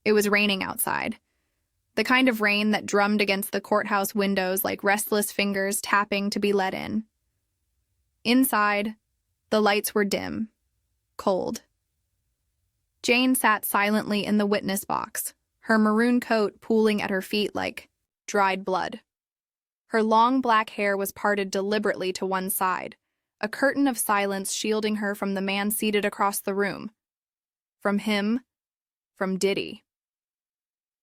It was raining outside. The kind of rain that drummed against the courthouse windows like restless fingers tapping to be let in. Inside, the lights were dim, cold. Jane sat silently in the witness box, her maroon coat pooling at her feet like dried blood. Her long black hair was parted deliberately to one side, a curtain of silence shielding her from the man seated across the room. From him, from Diddy.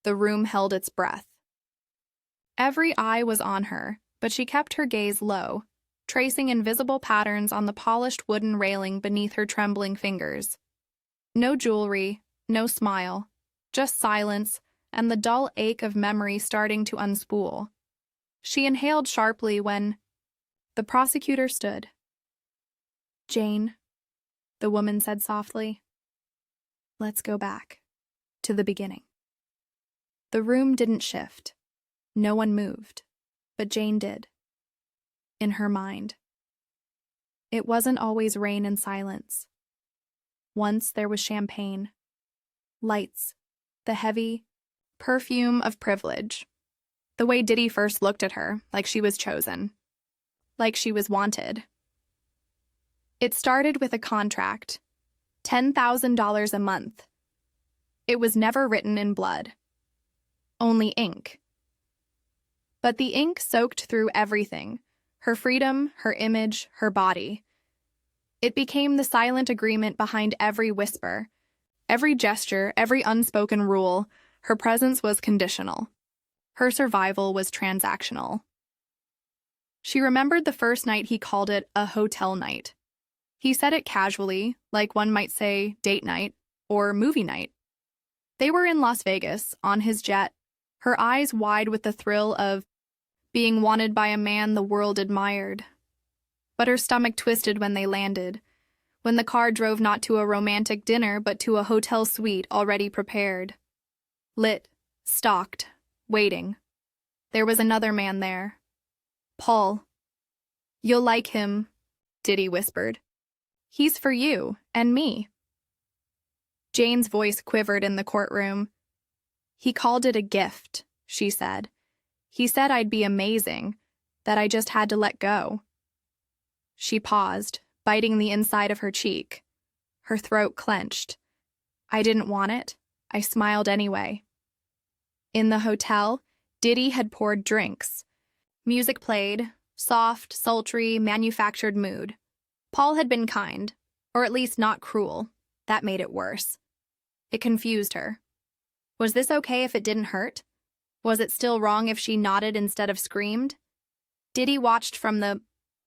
The room held its breath. Every eye was on her, but she kept her gaze low, tracing invisible patterns on the polished wooden railing beneath her trembling fingers. No jewelry, no smile, just silence and the dull ache of memory starting to unspool. She inhaled sharply when the prosecutor stood. "Jane," the woman said softly, "let's go back to the beginning." The room didn't shift. No one moved, but Jane did. In her mind. It wasn't always rain and silence. Once there was champagne, lights, the heavy perfume of privilege. The way Diddy first looked at her, like she was chosen, like she was wanted. It started with a contract, $10,000 a month. It was never written in blood. Only ink. But the ink soaked through everything, her freedom, her image, her body. It became the silent agreement behind every whisper, every gesture, every unspoken rule. Her presence was conditional. Her survival was transactional. She remembered the first night he called it a hotel night. He said it casually, like one might say date night or movie night. They were in Las Vegas, on his jet, her eyes wide with the thrill of being wanted by a man the world admired. But her stomach twisted when they landed, when the car drove not to a romantic dinner but to a hotel suite already prepared. Lit, stocked, waiting. There was another man there. Paul. "You'll like him," Diddy whispered. "He's for you and me." Jane's voice quivered in the courtroom. "He called it a gift," she said. "He said I'd be amazing, that I just had to let go." She paused, biting the inside of her cheek. Her throat clenched. "I didn't want it. I smiled anyway." In the hotel, Diddy had poured drinks. Music played, soft, sultry, manufactured mood. Paul had been kind, or at least not cruel. That made it worse. It confused her. Was this okay if it didn't hurt? Was it still wrong if she nodded instead of screamed? Diddy watched from the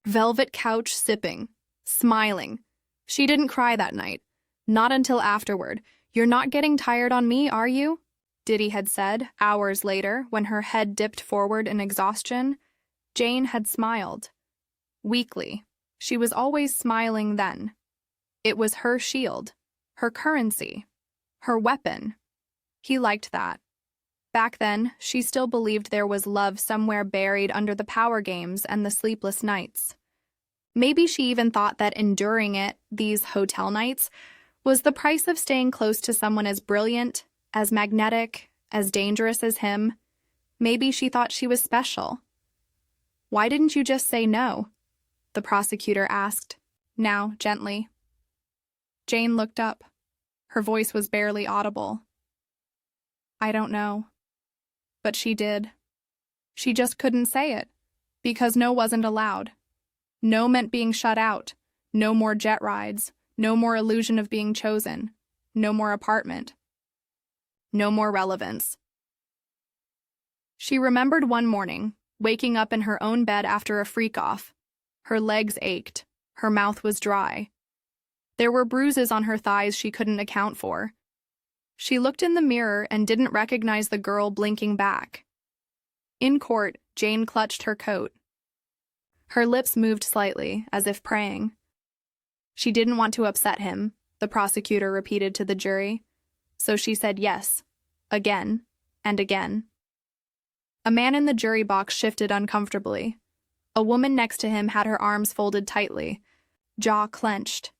velvet couch, sipping, smiling. She didn't cry that night. Not until afterward. "You're not getting tired on me, are you?" Diddy had said, hours later, when her head dipped forward in exhaustion. Jane had smiled. Weakly. She was always smiling then. It was her shield, her currency, her weapon. He liked that. Back then, she still believed there was love somewhere buried under the power games and the sleepless nights. Maybe she even thought that enduring it, these hotel nights, was the price of staying close to someone as brilliant, as magnetic, as dangerous as him. Maybe she thought she was special. "Why didn't you just say no?" the prosecutor asked, now gently. Jane looked up. Her voice was barely audible. "I don't know." But she did. She just couldn't say it, because no wasn't allowed. No meant being shut out. No more jet rides. No more illusion of being chosen. No more apartment. No more relevance. She remembered one morning, waking up in her own bed after a freak-off. Her legs ached. Her mouth was dry. There were bruises on her thighs she couldn't account for. She looked in the mirror and didn't recognize the girl blinking back. In court, Jane clutched her coat. Her lips moved slightly, as if praying. She didn't want to upset him, the prosecutor repeated to the jury, so she said yes, again and again. A man in the jury box shifted uncomfortably. A woman next to him had her arms folded tightly, jaw clenched.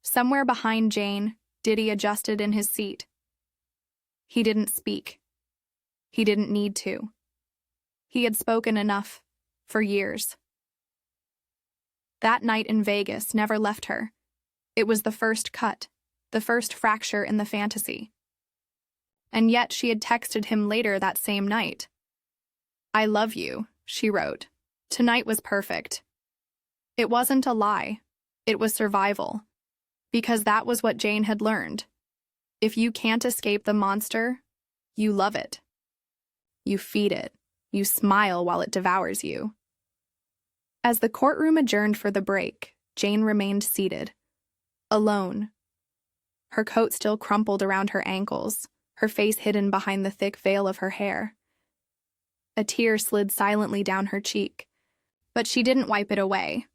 Somewhere behind Jane, Diddy adjusted in his seat. He didn't speak. He didn't need to. He had spoken enough, for years. That night in Vegas never left her. It was the first cut, the first fracture in the fantasy. And yet she had texted him later that same night. "I love you," she wrote. "Tonight was perfect." It wasn't a lie. It was survival. Because that was what Jane had learned. If you can't escape the monster, you love it. You feed it. You smile while it devours you. As the courtroom adjourned for the break, Jane remained seated, alone. Her coat still crumpled around her ankles, her face hidden behind the thick veil of her hair. A tear slid silently down her cheek, but she didn't wipe it away.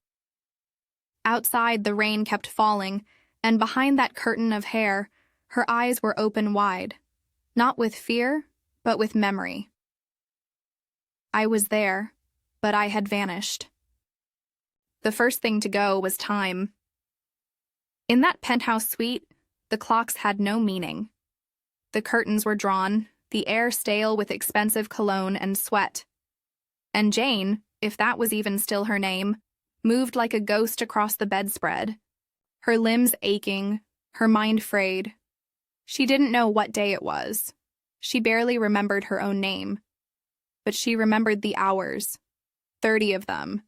Outside, the rain kept falling, and behind that curtain of hair, her eyes were open wide, not with fear, but with memory. I was there, but I had vanished. The first thing to go was time. In that penthouse suite, the clocks had no meaning. The curtains were drawn, the air stale with expensive cologne and sweat. And Jane, if that was even still her name, moved like a ghost across the bedspread, her limbs aching, her mind frayed. She didn't know what day it was. She barely remembered her own name. But she remembered the hours, 30 of them.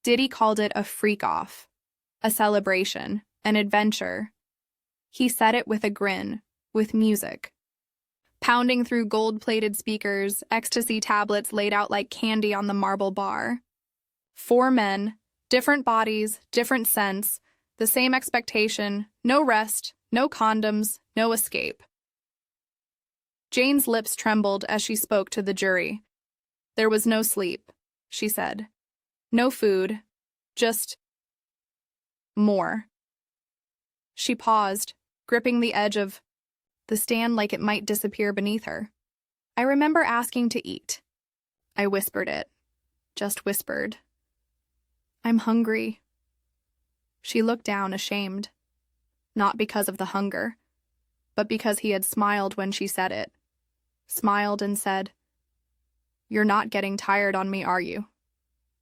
Diddy called it a freak-off, a celebration, an adventure. He said it with a grin, with music. Pounding through gold-plated speakers, ecstasy tablets laid out like candy on the marble bar. 4 men, different bodies, different scents, the same expectation, no rest, no condoms, no escape. Jane's lips trembled as she spoke to the jury. There was no sleep, she said. No food, just more. She paused, gripping the edge of the stand like it might disappear beneath her. I remember asking to eat. I whispered it, just whispered. I'm hungry. She looked down, ashamed, not because of the hunger, but because he had smiled when she said it. Smiled and said, "You're not getting tired on me, are you?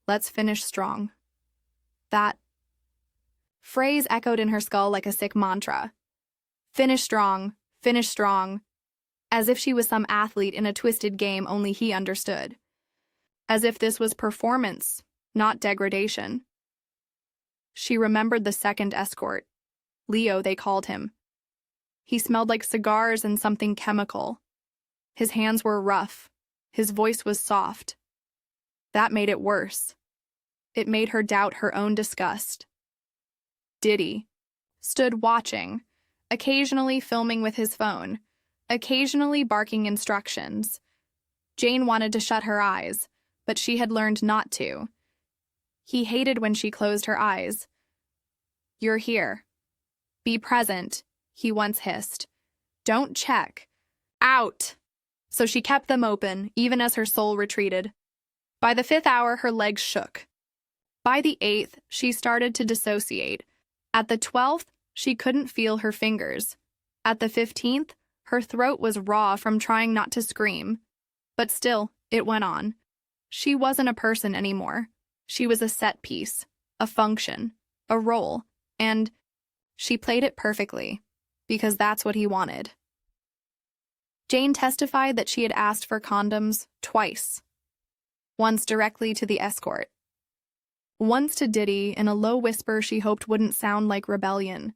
Let's finish strong." That phrase echoed in her skull like a sick mantra. Finish strong, as if she was some athlete in a twisted game only he understood. As if this was performance, not degradation. She remembered the second escort. Leo, they called him. He smelled like cigars and something chemical. His hands were rough. His voice was soft. That made it worse. It made her doubt her own disgust. Diddy stood watching, occasionally filming with his phone, occasionally barking instructions. Jane wanted to shut her eyes, but she had learned not to. He hated when she closed her eyes. "You're here. Be present," he once hissed. "Don't check. Out." So she kept them open, even as her soul retreated. By the 5th hour, her legs shook. By the 8th, she started to dissociate. At the 12th, she couldn't feel her fingers. At the 15th, her throat was raw from trying not to scream. But still, it went on. She wasn't a person anymore. She was a set piece, a function, a role, and she played it perfectly, because that's what he wanted. Jane testified that she had asked for condoms twice. Once directly to the escort. Once to Diddy in a low whisper she hoped wouldn't sound like rebellion.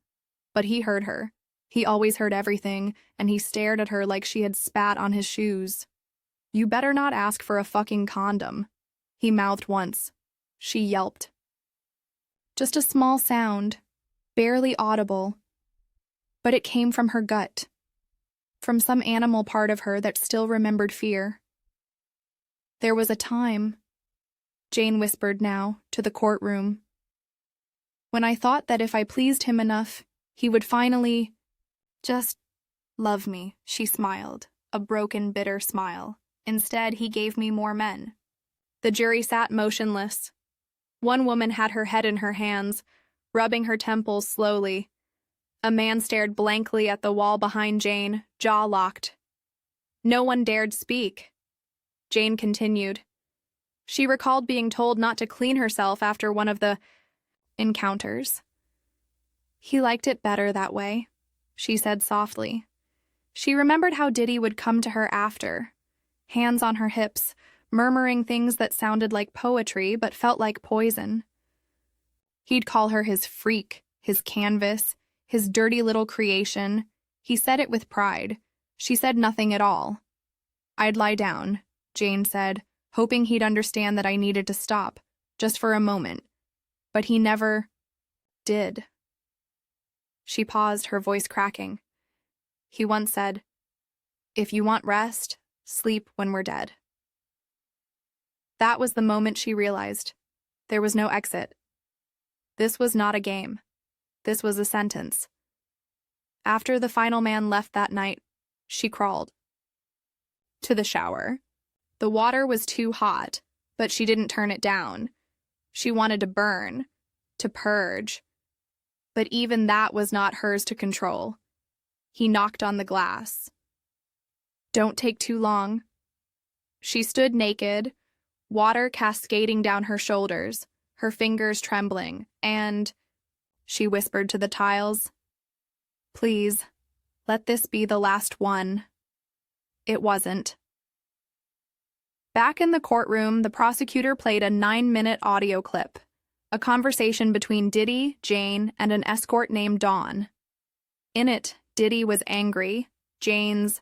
But he heard her. He always heard everything, and he stared at her like she had spat on his shoes. "You better not ask for a fucking condom," he mouthed once. She yelped. Just a small sound, barely audible. But it came from her gut. From some animal part of her that still remembered fear. "There was a time," Jane whispered now, to the courtroom, "when I thought that if I pleased him enough, he would finally just love me." She smiled, a broken, bitter smile. "Instead, he gave me more men." The jury sat motionless. One woman had her head in her hands, rubbing her temples slowly. A man stared blankly at the wall behind Jane, jaw locked. No one dared speak. Jane continued. She recalled being told not to clean herself after one of the encounters. He liked it better that way, she said softly. She remembered how Diddy would come to her after, hands on her hips, murmuring things that sounded like poetry but felt like poison. He'd call her his freak, his canvas, his dirty little creation. He said it with pride. She said nothing at all. I'd lie down, Jane said, hoping he'd understand that I needed to stop, just for a moment. But he never did. She paused, her voice cracking. He once said, "If you want rest, sleep when we're dead." That was the moment she realized there was no exit. This was not a game. This was a sentence. After the final man left that night, she crawled to the shower. The water was too hot, but she didn't turn it down. She wanted to burn, to purge. But even that was not hers to control. He knocked on the glass. Don't take too long. She stood naked, water cascading down her shoulders, her fingers trembling, and she whispered to the tiles, "Please, let this be the last one." It wasn't. Back in the courtroom, the prosecutor played a 9-minute audio clip, a conversation between Diddy, Jane, and an escort named Dawn. In it, Diddy was angry. Jane's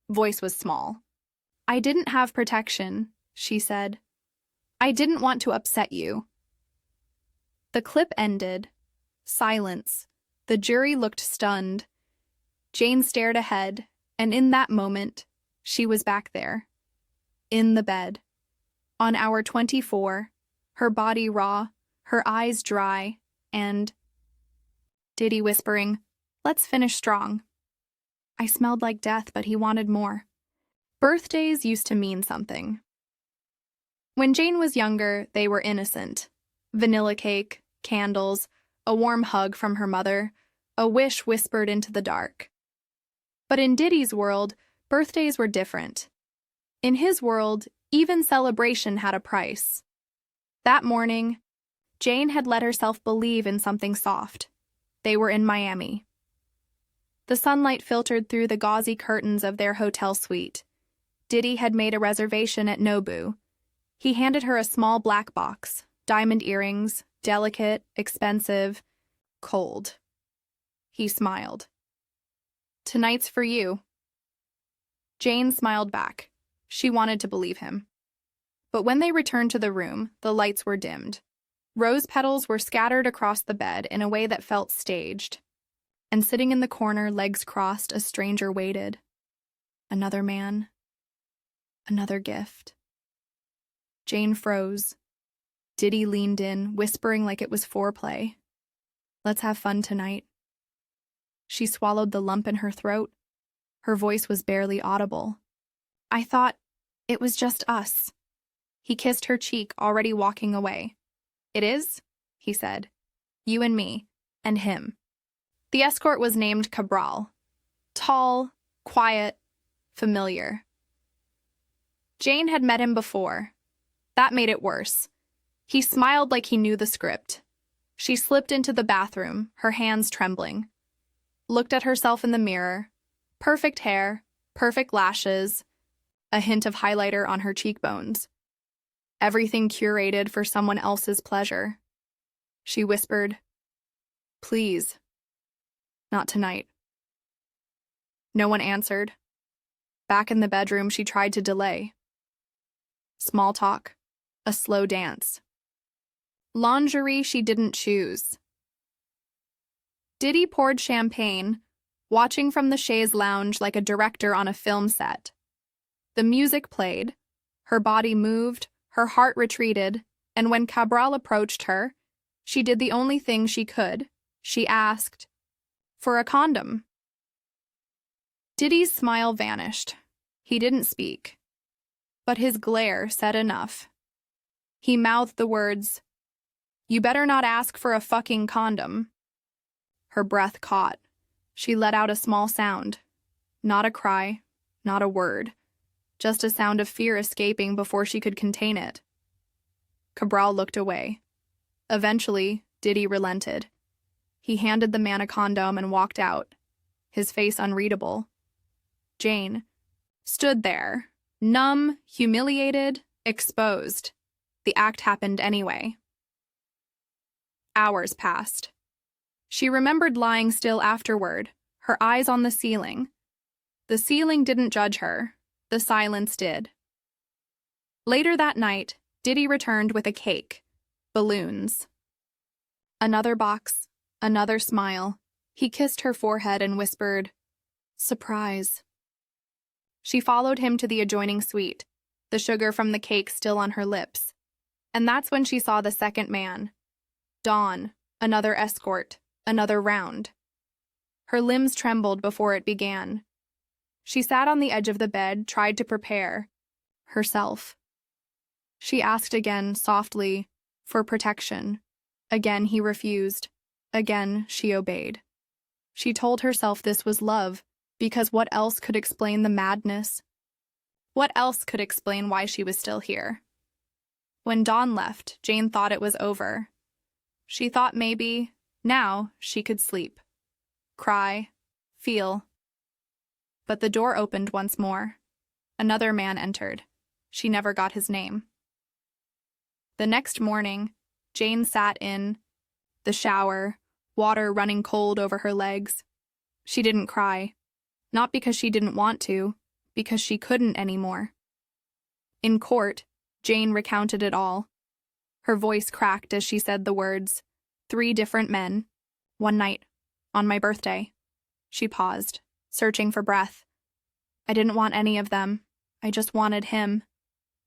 voice was small. "I didn't have protection," she said. "I didn't want to upset you." The clip ended. Silence. The jury looked stunned. Jane stared ahead, and in that moment, she was back there. In the bed. On hour 24, her body raw, her eyes dry, and Diddy whispering, "Let's finish strong." I smelled like death, but he wanted more. Birthdays used to mean something. When Jane was younger, they were innocent. Vanilla cake, candles, a warm hug from her mother, a wish whispered into the dark. But in Diddy's world, birthdays were different. In his world, even celebration had a price. That morning, Jane had let herself believe in something soft. They were in Miami. The sunlight filtered through the gauzy curtains of their hotel suite. Diddy had made a reservation at Nobu. He handed her a small black box, diamond earrings, delicate, expensive, cold. He smiled. "Tonight's for you." Jane smiled back. She wanted to believe him. But when they returned to the room, the lights were dimmed. Rose petals were scattered across the bed in a way that felt staged. And sitting in the corner, legs crossed, a stranger waited. Another man. Another gift. Jane froze. Diddy leaned in, whispering like it was foreplay. "Let's have fun tonight." She swallowed the lump in her throat. Her voice was barely audible. "I thought it was just us." He kissed her cheek, already walking away. "It is?" he said. "You and me, and him." The escort was named Cabral. Tall, quiet, familiar. Jane had met him before. That made it worse. He smiled like he knew the script. She slipped into the bathroom, her hands trembling. Looked at herself in the mirror. Perfect hair, perfect lashes, a hint of highlighter on her cheekbones. Everything curated for someone else's pleasure. She whispered, "Please, not tonight." No one answered. Back in the bedroom, she tried to delay. Small talk, a slow dance. Lingerie she didn't choose. Diddy poured champagne, watching from the chaise lounge like a director on a film set. The music played, her body moved, her heart retreated, and when Cabral approached her, she did the only thing she could. She asked for a condom. Diddy's smile vanished. He didn't speak. But his glare said enough. He mouthed the words, "You better not ask for a fucking condom." Her breath caught. She let out a small sound. Not a cry, Not a word. Just a sound of fear escaping before she could contain it. Cabral looked away. Eventually, Diddy relented. He handed the man a condom and walked out, his face unreadable. Jane stood there, numb, humiliated, exposed. The act happened anyway. Hours passed. She remembered lying still afterward, her eyes on the ceiling. The ceiling didn't judge her. The silence did. Later that night, Diddy returned with a cake, balloons. Another box, another smile. He kissed her forehead and whispered, "Surprise." She followed him to the adjoining suite, the sugar from the cake still on her lips. And that's when she saw the second man. Dawn, another escort, another round. Her limbs trembled before it began. She sat on the edge of the bed, tried to prepare herself. She asked again, softly, for protection. Again he refused. Again she obeyed. She told herself this was love, because what else could explain the madness? What else could explain why she was still here? When Dawn left, Jane thought it was over. She thought maybe, now, she could sleep. Cry. Feel. But the door opened once more. Another man entered. She never got his name. The next morning, Jane sat in the shower, water running cold over her legs. She didn't cry. Not because she didn't want to, because she couldn't anymore. In court, Jane recounted it all. Her voice cracked as she said the words, 3 different men, one night, on my birthday. She paused, searching for breath. I didn't want any of them. I just wanted him.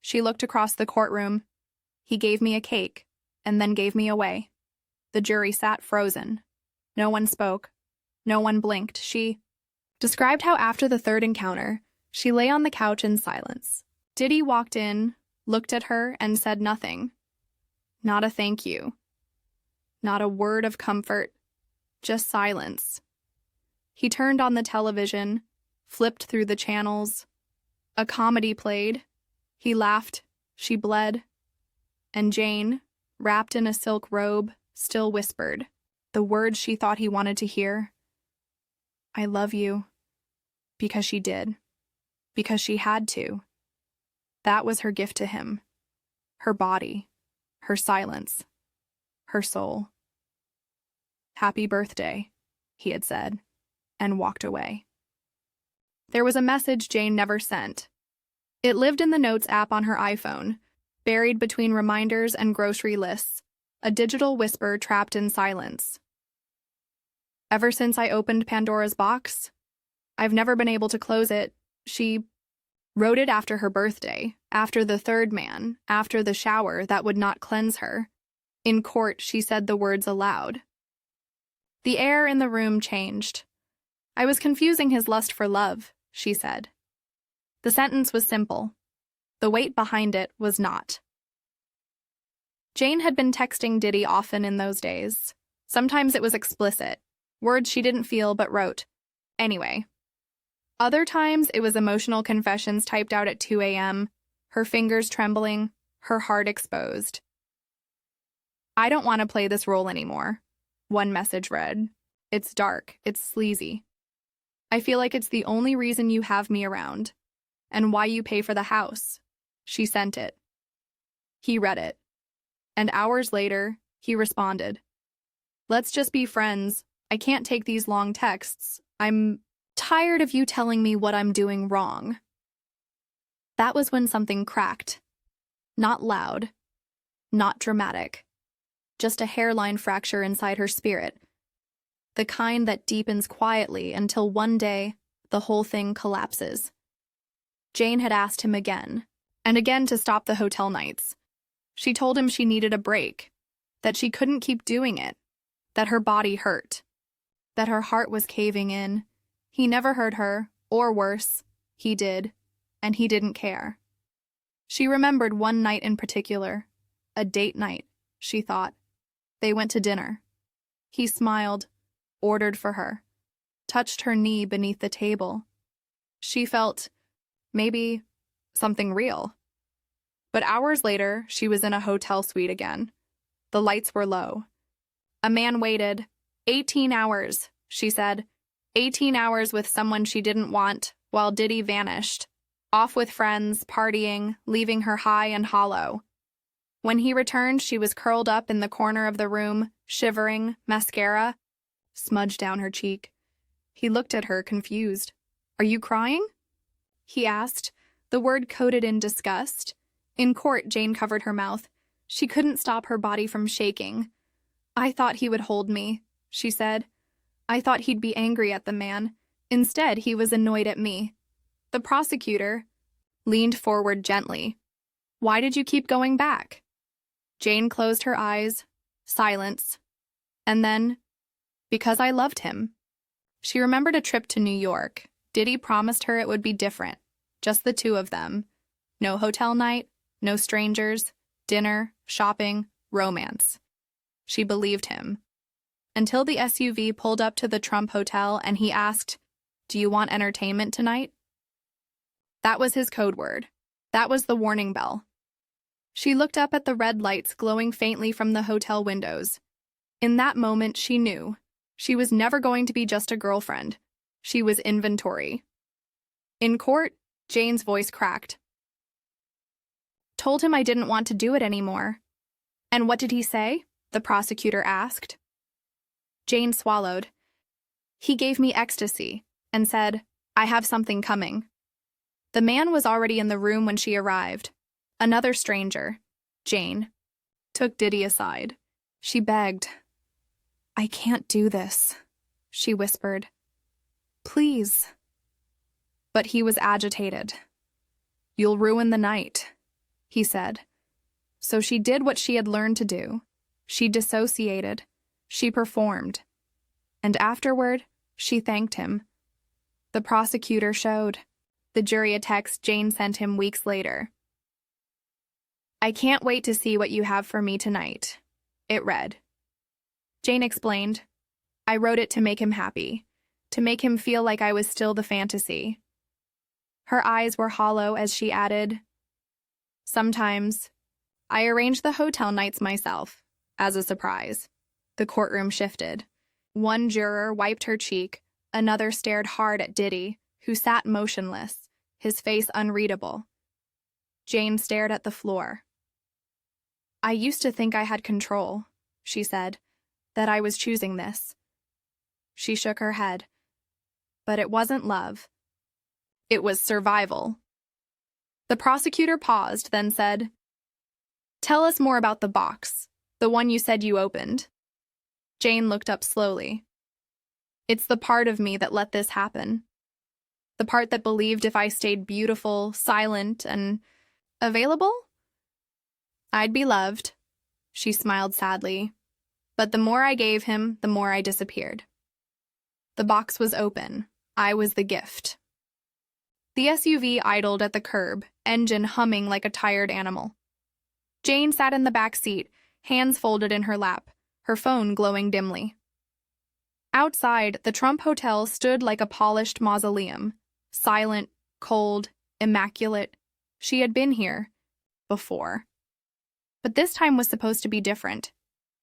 She looked across the courtroom. He gave me a cake, and then gave me away. The jury sat frozen. No one spoke. No one blinked. She described how after the third encounter, she lay on the couch in silence. Diddy walked in, looked at her, and said nothing. Not a thank you. Not a word of comfort. Just silence. He turned on the television, flipped through the channels. A comedy played. He laughed. She bled. And Jane, wrapped in a silk robe, still whispered the words she thought he wanted to hear. I love you. Because she did. Because she had to. That was her gift to him. Her body. Her silence. Her soul. Happy birthday, he had said, and walked away. There was a message Jane never sent. It lived in the Notes app on her iPhone, buried between reminders and grocery lists, a digital whisper trapped in silence. Ever since I opened Pandora's box, I've never been able to close it. She wrote it after her birthday, after the third man, after the shower that would not cleanse her. In court, she said the words aloud. The air in the room changed. I was confusing his lust for love, she said. The sentence was simple. The weight behind it was not. Jane had been texting Diddy often in those days. Sometimes it was explicit, words she didn't feel but wrote. Anyway. Other times it was emotional confessions typed out at 2 a.m., her fingers trembling, her heart exposed. I don't want to play this role anymore, one message read. It's dark, it's sleazy. I feel like it's the only reason you have me around, and why you pay for the house. She sent it. He read it. And hours later, he responded. Let's just be friends. I can't take these long texts. I'm tired of you telling me what I'm doing wrong. That was when something cracked. Not loud. Not dramatic. Just a hairline fracture inside her spirit. The kind that deepens quietly until one day, the whole thing collapses. Jane had asked him again, and again to stop the hotel nights. She told him she needed a break, that she couldn't keep doing it, that her body hurt, that her heart was caving in. He never heard her, or worse, he did, and he didn't care. She remembered one night in particular, a date night, she thought. They went to dinner. He smiled, ordered for her, touched her knee beneath the table. She felt Maybe something real. But hours later, she was in a hotel suite again. The lights were low. A man waited. 18 hours, she said. 18 hours with someone she didn't want, while Diddy vanished. Off with friends, partying, leaving her high and hollow. When he returned, she was curled up in the corner of the room, shivering, mascara smudged down her cheek. He looked at her, confused. "Are you crying?" he asked, the word coded in disgust. In court, Jane covered her mouth. She couldn't stop her body from shaking. "I thought he would hold me," she said. "I thought he'd be angry at the man. Instead, he was annoyed at me." The prosecutor leaned forward gently. "Why did you keep going back?" Jane closed her eyes. Silence. And then, "Because I loved him." She remembered a trip to New York. Diddy promised her it would be different. Just the two of them. No hotel night, no strangers, dinner, shopping, romance. She believed him. Until the SUV pulled up to the Trump Hotel and he asked, "Do you want entertainment tonight?" That was his code word. That was the warning bell. She looked up at the red lights glowing faintly from the hotel windows. In that moment, she knew. She was never going to be just a girlfriend. She was inventory. In court, Jane's voice cracked. "Told him I didn't want to do it anymore." "And what did he say?" the prosecutor asked. Jane swallowed. "He gave me ecstasy and said, 'I have something coming.'" The man was already in the room when she arrived. Another stranger, Jane, took Diddy aside. She begged. "I can't do this," she whispered. "Please." But he was agitated. "You'll ruin the night," he said. So she did what she had learned to do. She dissociated. She performed. And afterward, she thanked him. The prosecutor showed. The jury a text Jane sent him weeks later. "I can't wait to see what you have for me tonight," it read. Jane explained, "I wrote it to make him happy, to make him feel like I was still the fantasy." Her eyes were hollow as she added, "Sometimes, I arrange the hotel nights myself, as a surprise." The courtroom shifted. One juror wiped her cheek, another stared hard at Diddy, who sat motionless, his face unreadable. Jane stared at the floor. "I used to think I had control," she said, "that I was choosing this." She shook her head. But it wasn't love. It was survival. The prosecutor paused, then said, "Tell us more about the box, the one you said you opened." Jane looked up slowly. "It's the part of me that let this happen. The part that believed if I stayed beautiful, silent, and available, I'd be loved." She smiled sadly. "But the more I gave him, the more I disappeared. The box was open. I was the gift." The SUV idled at the curb, engine humming like a tired animal. Jane sat in the back seat, hands folded in her lap, her phone glowing dimly. Outside, the Trump Hotel stood like a polished mausoleum, silent, cold, immaculate. She had been here before. But this time was supposed to be different.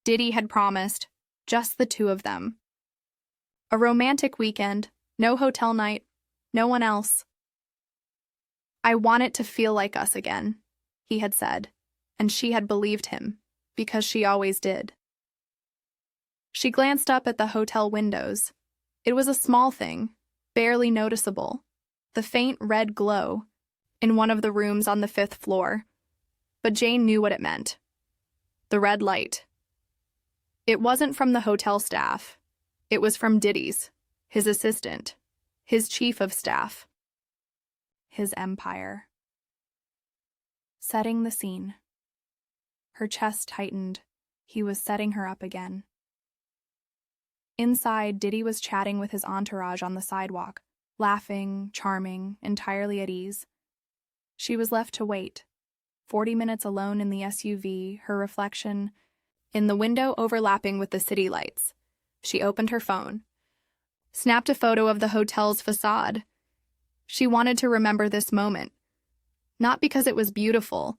Diddy had promised, just the two of them. A romantic weekend, no hotel night, no one else. "I want it to feel like us again," he had said, and she had believed him, because she always did. She glanced up at the hotel windows. It was a small thing, barely noticeable, the faint red glow, in one of the rooms on the 5th floor. But Jane knew what it meant. The red light. It wasn't from the hotel staff. It was from Diddy's, his assistant, his chief of staff. His empire. Setting the scene. Her chest tightened. He was setting her up again. Inside, Diddy was chatting with his entourage on the sidewalk, laughing, charming, entirely at ease. She was left to wait. 40 minutes alone in the SUV, her reflection in the window overlapping with the city lights. She opened her phone, snapped a photo of the hotel's facade. She wanted to remember this moment, not because it was beautiful,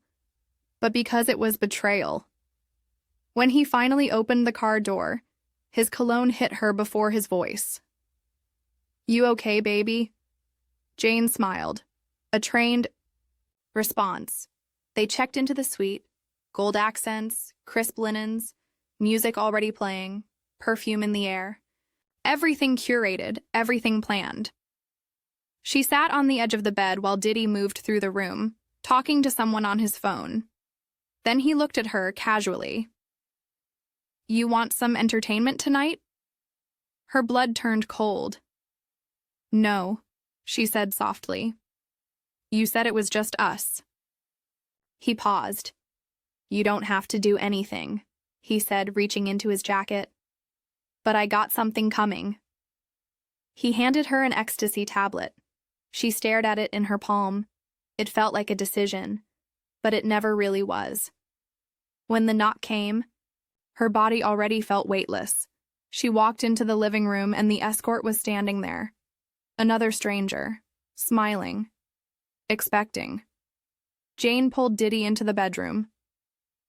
but because it was betrayal. When he finally opened the car door, his cologne hit her before his voice. "You okay, baby?" Jane smiled. A trained response. They checked into the suite, gold accents, crisp linens, music already playing, perfume in the air. Everything curated, everything planned. She sat on the edge of the bed while Diddy moved through the room, talking to someone on his phone. Then he looked at her casually. "You want some entertainment tonight?" Her blood turned cold. "No," she said softly. "You said it was just us." He paused. "You don't have to do anything," he said, reaching into his jacket. "But I got something coming." He handed her an ecstasy tablet. She stared at it in her palm. It felt like a decision, but it never really was. When the knock came, her body already felt weightless. She walked into the living room and the escort was standing there. Another stranger, smiling, expecting. Jane pulled Diddy into the bedroom.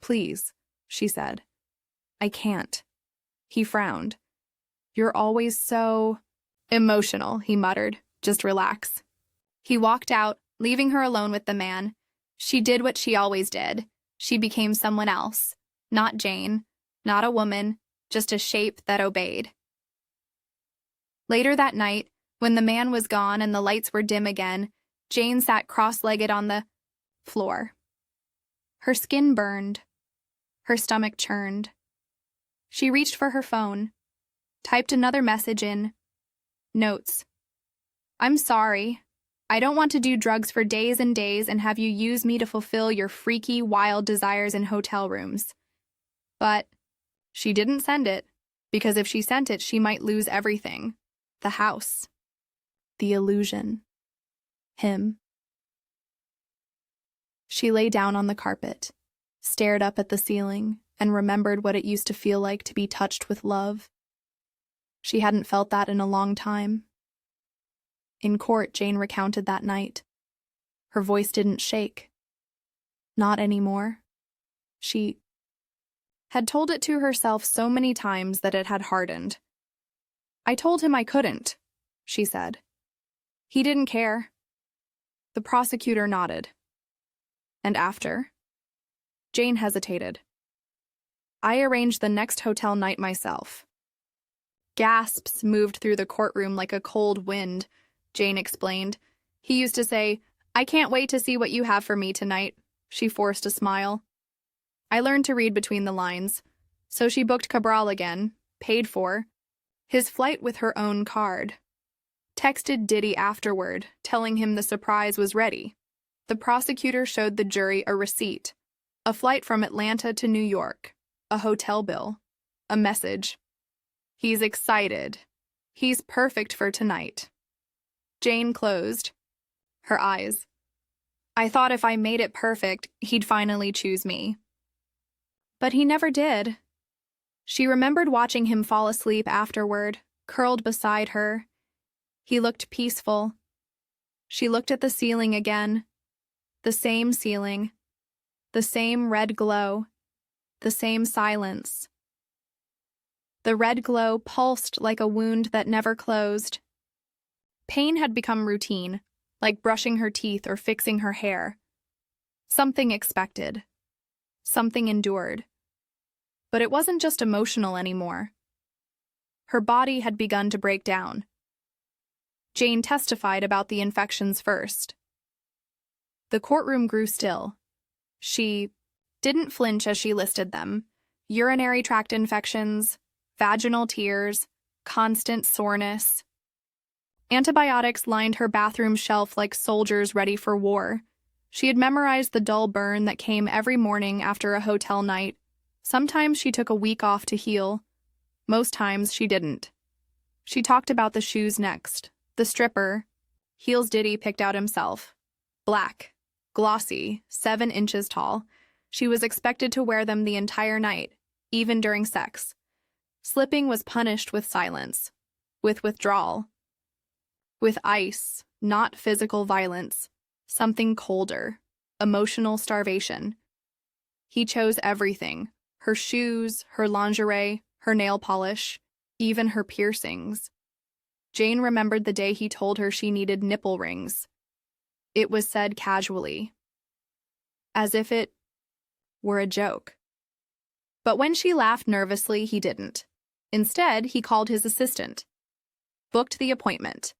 "Please," she said. "I can't." He frowned. "You're always so emotional," he muttered. "Just relax." He walked out, leaving her alone with the man. She did what she always did. She became someone else. Not Jane, not a woman, just a shape that obeyed. Later that night, when the man was gone and the lights were dim again, Jane sat cross-legged on the floor. Her skin burned. Her stomach churned. She reached for her phone, typed another message in notes. "I'm sorry. I don't want to do drugs for days and days and have you use me to fulfill your freaky, wild desires in hotel rooms." But she didn't send it, because if she sent it, she might lose everything. The house. The illusion. Him. She lay down on the carpet, stared up at the ceiling, and remembered what it used to feel like to be touched with love. She hadn't felt that in a long time. In court, Jane recounted that night. Her voice didn't shake. Not anymore. She had told it to herself so many times that it had hardened. "I told him I couldn't," she said. "He didn't care." The prosecutor nodded. "And after?" Jane hesitated. "I arranged the next hotel night myself." Gasps moved through the courtroom like a cold wind, Jane explained. "He used to say, 'I can't wait to see what you have for me tonight.'" She forced a smile. "I learned to read between the lines. So she booked Cabral again, paid for his flight with her own card. Texted Diddy afterward, telling him the surprise was ready. The prosecutor showed the jury a receipt, a flight from Atlanta to New York, a hotel bill, a message. "He's excited. He's perfect for tonight." Jane closed her eyes. "I thought if I made it perfect, he'd finally choose me." But he never did. She remembered watching him fall asleep afterward, curled beside her. He looked peaceful. She looked at the ceiling again. The same ceiling. The same red glow. The same silence. The red glow pulsed like a wound that never closed. Pain had become routine, like brushing her teeth or fixing her hair. Something expected. Something endured. But it wasn't just emotional anymore. Her body had begun to break down. Jane testified about the infections first. The courtroom grew still. She didn't flinch as she listed them: urinary tract infections, vaginal tears, constant soreness. Antibiotics lined her bathroom shelf like soldiers ready for war. She had memorized the dull burn that came every morning after a hotel night. Sometimes she took a week off to heal. Most times she didn't. She talked about the shoes next. The stripper, heels Diddy picked out himself. Black, glossy, 7 inches tall. She was expected to wear them the entire night, even during sex. Slipping was punished with silence, with withdrawal. with ice, not physical violence, something colder, emotional starvation. He chose everything: her shoes, her lingerie, her nail polish, even her piercings. Jane remembered the day he told her she needed nipple rings. It was said casually, as if it were a joke. But when she laughed nervously, he didn't. Instead, he called his assistant, booked the appointment.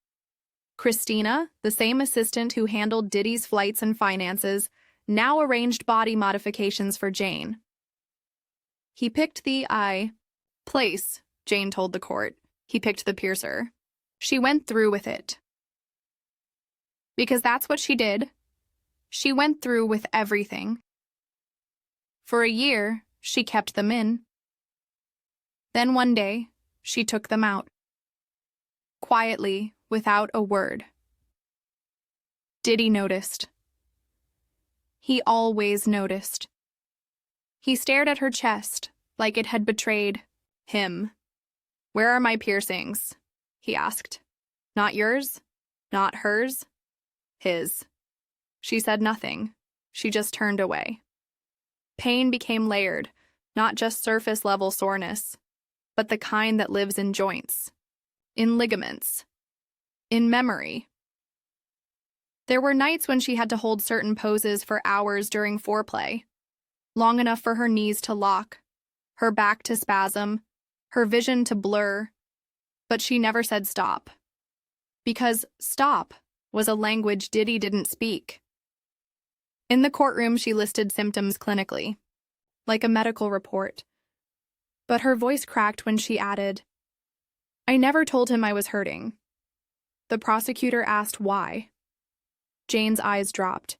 Christina, the same assistant who handled Diddy's flights and finances, now arranged body modifications for Jane. He picked the place, Jane told the court. He picked the piercer. She went through with it. Because that's what she did. She went through with everything. For a year, she kept them in. Then one day, she took them out. Quietly, without a word. Diddy noticed. He always noticed. He stared at her chest, like it had betrayed him. "Where are my piercings?" he asked. "Not yours? Not hers? His." She said nothing. She just turned away. Pain became layered, not just surface-level soreness, but the kind that lives in joints, in ligaments, in memory. There were nights when she had to hold certain poses for hours during foreplay, long enough for her knees to lock, her back to spasm, her vision to blur, but she never said stop. Because stop was a language Diddy didn't speak. In the courtroom, she listed symptoms clinically, like a medical report. But her voice cracked when she added, "I never told him I was hurting." The prosecutor asked why. Jane's eyes dropped.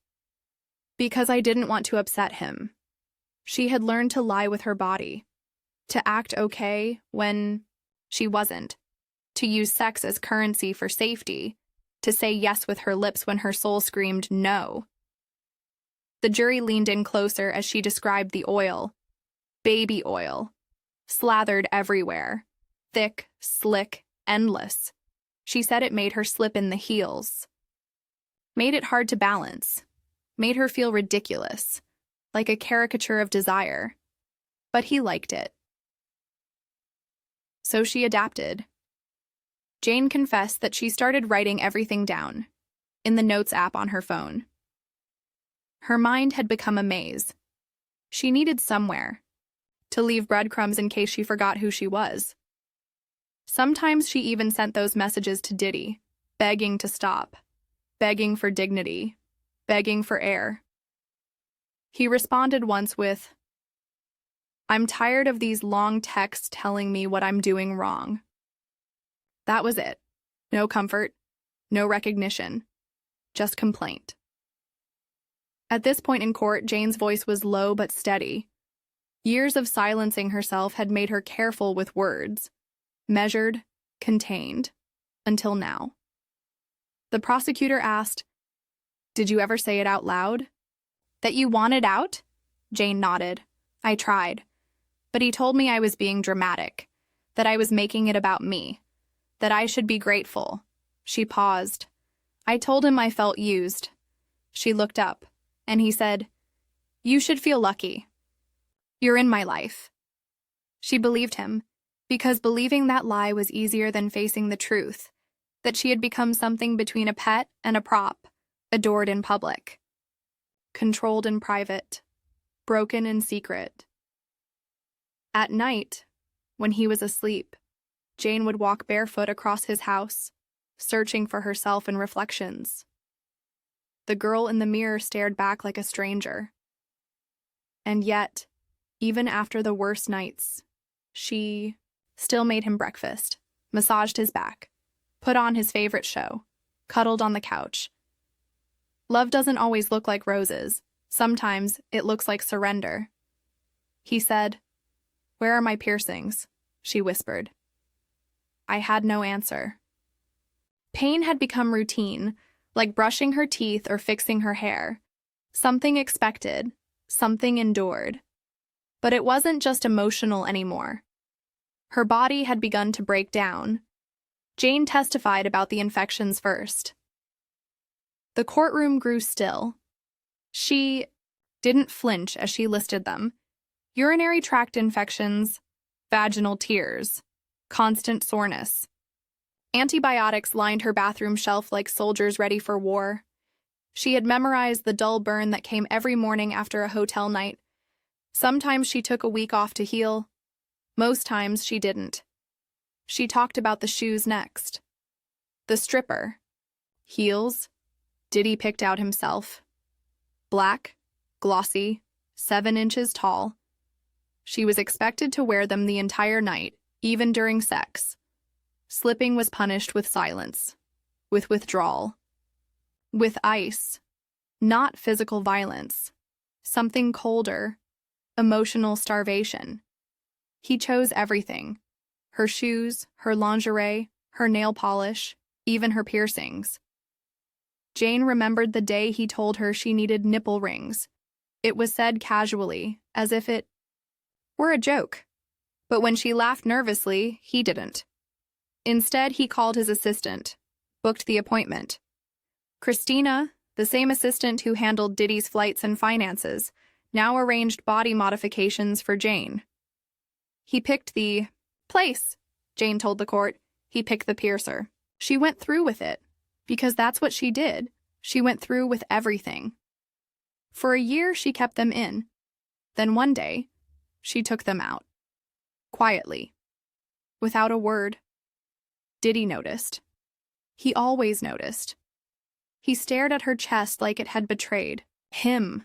"Because I didn't want to upset him." She had learned to lie with her body, to act okay when she wasn't, to use sex as currency for safety, to say yes with her lips when her soul screamed no. The jury leaned in closer as she described the oil, baby oil, slathered everywhere, thick, slick, endless. She said it made her slip in the heels, made it hard to balance, made her feel ridiculous, like a caricature of desire. But he liked it. So she adapted. Jane confessed that she started writing everything down, in the Notes app on her phone. Her mind had become a maze. She needed somewhere to leave breadcrumbs in case she forgot who she was. Sometimes she even sent those messages to Diddy, begging to stop, begging for dignity, begging for air. He responded once with, "I'm tired of these long texts telling me what I'm doing wrong." That was it. No comfort, no recognition, just complaint. At this point in court, Jane's voice was low but steady. Years of silencing herself had made her careful with words, measured, contained, until now. The prosecutor asked, "Did you ever say it out loud?" "That you wanted out?" Jane nodded. "I tried. But he told me I was being dramatic, that I was making it about me, that I should be grateful." She paused. "I told him I felt used." She looked up, and he said, "You should feel lucky. You're in my life." She believed him, because believing that lie was easier than facing the truth, that she had become something between a pet and a prop, adored in public, controlled in private, broken in secret. At night, when he was asleep, Jane would walk barefoot across his house, searching for herself in reflections. The girl in the mirror stared back like a stranger. And yet, even after the worst nights, she still made him breakfast, massaged his back, put on his favorite show, cuddled on the couch. Love doesn't always look like roses. Sometimes it looks like surrender. He said, "Where are my piercings?" She whispered. I had no answer. Pain had become routine, like brushing her teeth or fixing her hair. Something expected, something endured. But it wasn't just emotional anymore. Her body had begun to break down. Jane testified about the infections first. The courtroom grew still. She didn't flinch as she listed them: urinary tract infections, vaginal tears, constant soreness. Antibiotics lined her bathroom shelf like soldiers ready for war. She had memorized the dull burn that came every morning after a hotel night. Sometimes she took a week off to heal. Most times she didn't. She talked about the shoes next. The stripper. Heels. Diddy picked out himself. Black, glossy, 7 inches tall. She was expected to wear them the entire night, even during sex. Slipping was punished with silence, with withdrawal, with ice, not physical violence, something colder, emotional starvation. He chose everything: her shoes, her lingerie, her nail polish, even her piercings. Jane remembered the day he told her she needed nipple rings. It was said casually, as if it were a joke. But when she laughed nervously, he didn't. Instead, he called his assistant, booked the appointment. Christina, the same assistant who handled Diddy's flights and finances, now arranged body modifications for Jane. He picked the place, Jane told the court. He picked the piercer. She went through with it, because that's what she did. She went through with everything. For a year, she kept them in. Then one day, she took them out. Quietly. Without a word. Diddy noticed. He always noticed. He stared at her chest like it had betrayed him.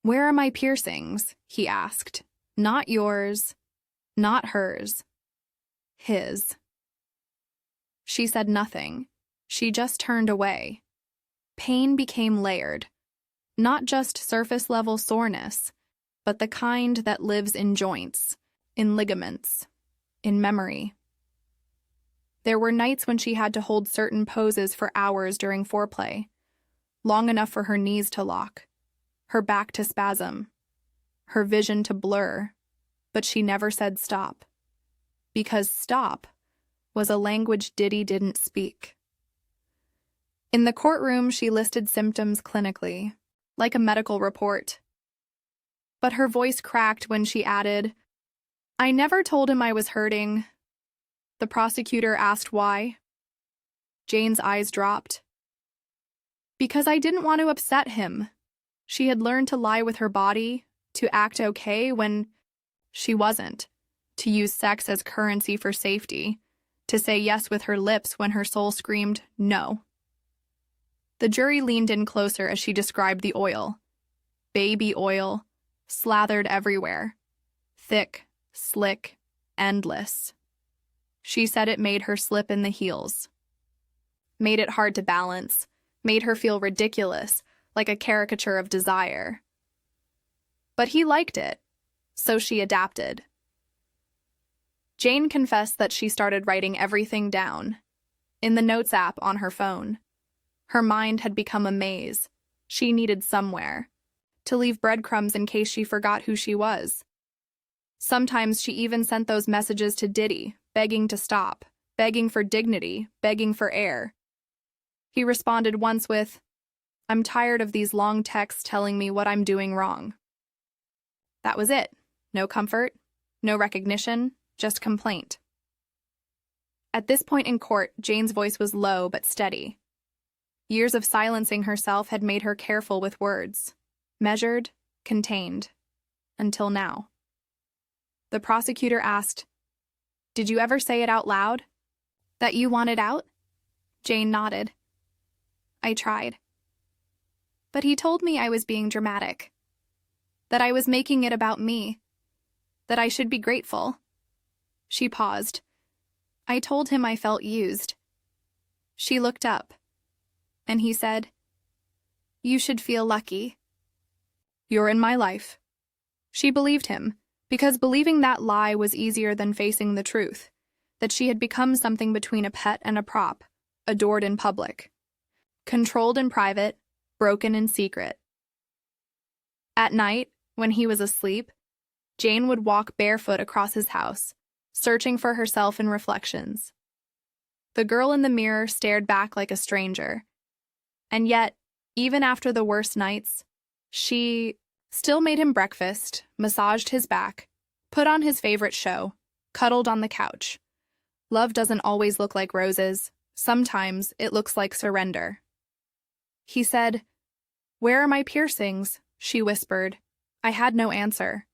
"Where are my piercings?" he asked. "Not yours, not hers. His." She said nothing. She just turned away. Pain became layered. Not just surface-level soreness, but the kind that lives in joints, in ligaments, in memory. There were nights when she had to hold certain poses for hours during foreplay, long enough for her knees to lock, her back to spasm, her vision to blur, but she never said stop. Because stop was a language Diddy didn't speak. In the courtroom, she listed symptoms clinically, like a medical report. But her voice cracked when she added, "I never told him I was hurting." The prosecutor asked why. Jane's eyes dropped. "Because I didn't want to upset him." She had learned to lie with her body, to act okay when she wasn't, to use sex as currency for safety, to say yes with her lips when her soul screamed no. The jury leaned in closer as she described the oil. Baby oil, slathered everywhere. Thick, slick, endless. She said it made her slip in the heels. Made it hard to balance. Made her feel ridiculous, like a caricature of desire. But he liked it, so she adapted. Jane confessed that she started writing everything down, in the Notes app on her phone. Her mind had become a maze. She needed somewhere to leave breadcrumbs in case she forgot who she was. Sometimes she even sent those messages to Diddy, begging to stop, begging for dignity, begging for air. He responded once with, "I'm tired of these long texts telling me what I'm doing wrong." That was it. No comfort, no recognition, just complaint. At this point in court, Jane's voice was low but steady. Years of silencing herself had made her careful with words, measured, contained, until now. The prosecutor asked, "Did you ever say it out loud? That you wanted out?" Jane nodded. "I tried. But he told me I was being dramatic. That I was making it about me. That I should be grateful." She paused. "I told him I felt used." She looked up, and he said, "You should feel lucky. You're in my life." She believed him, because believing that lie was easier than facing the truth, that she had become something between a pet and a prop, adored in public, controlled in private, broken in secret. At night, when he was asleep, Jane would walk barefoot across his house, searching for herself in reflections. The girl in the mirror stared back like a stranger. And yet, even after the worst nights, she still made him breakfast, massaged his back, put on his favorite show, cuddled on the couch. Love doesn't always look like roses. Sometimes it looks like surrender. He said, "Where are my piercings?" She whispered. I had no answer.